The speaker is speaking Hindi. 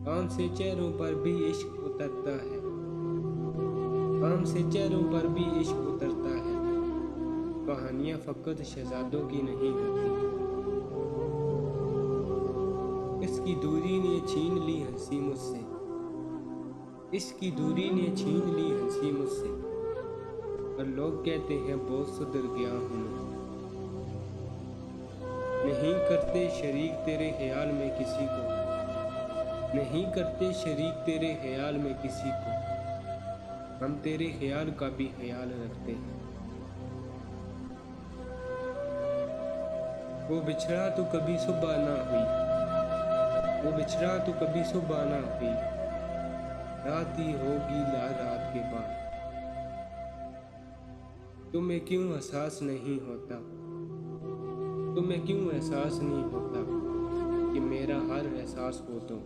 कौन से चेहरों पर भी इश्क उतरता है, कौन से चेहरों पर भी इश्क उतरता है। कहानियां फकत शहजादों की नहीं होती। इसकी दूरी ने छीन ली हंसी मुझसे, इसकी दूरी ने छीन ली हंसी मुझसे। और लोग कहते हैं बहुत सुधर गया हूँ। नहीं करते शरीक तेरे ख्याल में किसी को, नहीं करते शरीक तेरे ख्याल में किसी को। हम तेरे ख्याल का भी ख्याल रखते हैं। वो बिछड़ा तो कभी सुबह ना हुई, वो बिछड़ा तो कभी सुबह ना हुई। रात ही होगी रात के बाद। तुम्हें क्यों एहसास नहीं होता, तुम्हें क्यों एहसास नहीं होता कि मेरा हर एहसास हो तुम।